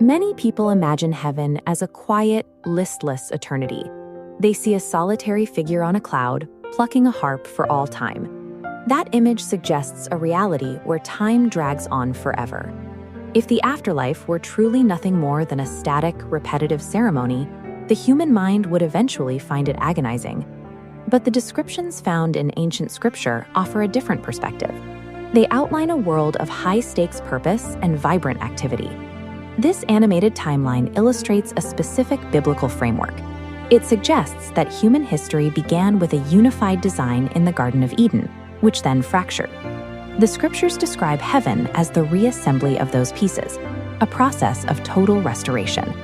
Many people imagine heaven as a quiet, listless eternity. They see a solitary figure on a cloud, plucking a harp for all time. That image suggests a reality where time drags on forever. If the afterlife were truly nothing more than a static, repetitive ceremony, the human mind would eventually find it agonizing. But the descriptions found in ancient scripture offer a different perspective. They outline a world of high-stakes purpose and vibrant activity. This animated timeline illustrates a specific biblical framework. It suggests that human history began with a unified design in the Garden of Eden, which then fractured. The scriptures describe heaven as the reassembly of those pieces, a process of total restoration.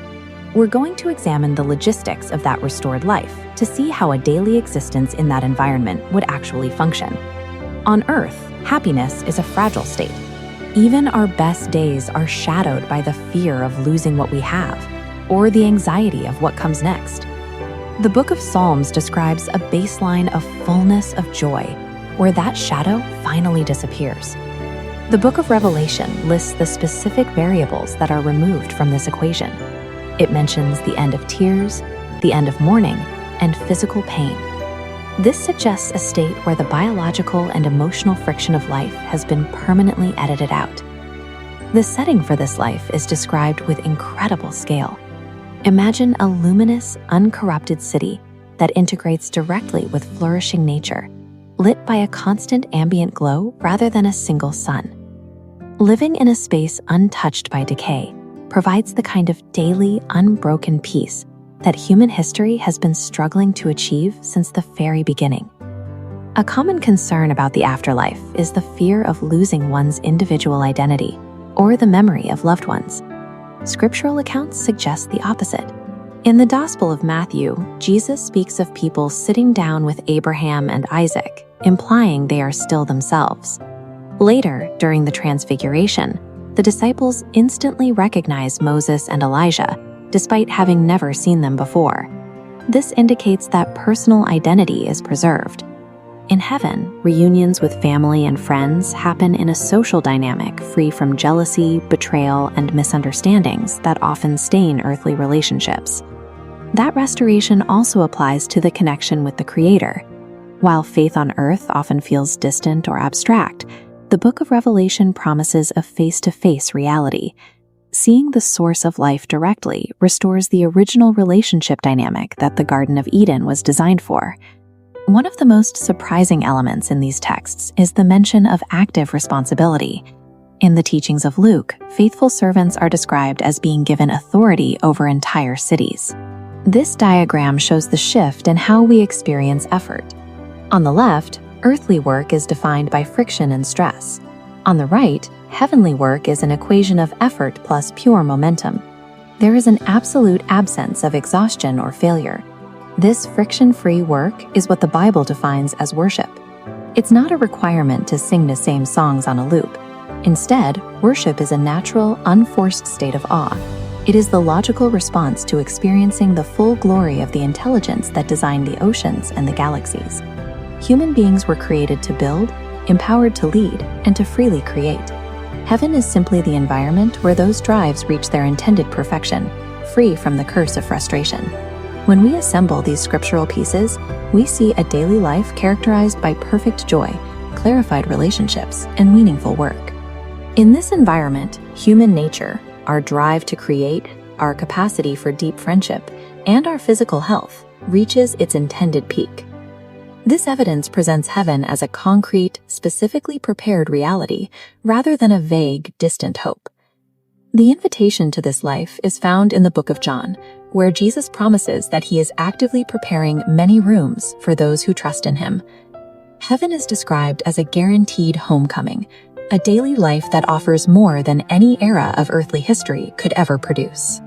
We're going to examine the logistics of that restored life to see how a daily existence in that environment would actually function. On Earth, happiness is a fragile state. Even our best days are shadowed by the fear of losing what we have, or the anxiety of what comes next. The Book of Psalms describes a baseline of fullness of joy, where that shadow finally disappears. The Book of Revelation lists the specific variables that are removed from this equation. It mentions the end of tears, the end of mourning, and physical pain. This suggests a state where the biological and emotional friction of life has been permanently edited out. The setting for this life is described with incredible scale. Imagine a luminous, uncorrupted city that integrates directly with flourishing nature, lit by a constant ambient glow rather than a single sun. Living in a space untouched by decay provides the kind of daily, unbroken peace that human history has been struggling to achieve since the very beginning. A common concern about the afterlife is the fear of losing one's individual identity or the memory of loved ones. Scriptural accounts suggest the opposite. In the Gospel of Matthew, Jesus speaks of people sitting down with Abraham and Isaac, implying they are still themselves. Later, during the Transfiguration, the disciples instantly recognize Moses and Elijah, despite having never seen them before. This indicates that personal identity is preserved. In heaven, reunions with family and friends happen in a social dynamic free from jealousy, betrayal, and misunderstandings that often stain earthly relationships. That restoration also applies to the connection with the Creator. While faith on earth often feels distant or abstract, the Book of Revelation promises a face-to-face reality. Seeing the source of life directly restores the original relationship dynamic that the Garden of Eden was designed for. One of the most surprising elements in these texts is the mention of active responsibility. In the teachings of Luke, faithful servants are described as being given authority over entire cities. This diagram shows the shift in how we experience effort. On the left, earthly work is defined by friction and stress. On the right, heavenly work is an equation of effort plus pure momentum. There is an absolute absence of exhaustion or failure. This friction-free work is what the Bible defines as worship. It's not a requirement to sing the same songs on a loop. Instead, worship is a natural, unforced state of awe. It is the logical response to experiencing the full glory of the intelligence that designed the oceans and the galaxies. Human beings were created to build, empowered to lead, and to freely create. Heaven is simply the environment where those drives reach their intended perfection, free from the curse of frustration. When we assemble these scriptural pieces, we see a daily life characterized by perfect joy, clarified relationships, and meaningful work. In this environment, human nature, our drive to create, our capacity for deep friendship, and our physical health reaches its intended peak. This evidence presents heaven as a concrete, specifically prepared reality, rather than a vague, distant hope. The invitation to this life is found in the Book of John, where Jesus promises that he is actively preparing many rooms for those who trust in him. Heaven is described as a guaranteed homecoming, a daily life that offers more than any era of earthly history could ever produce.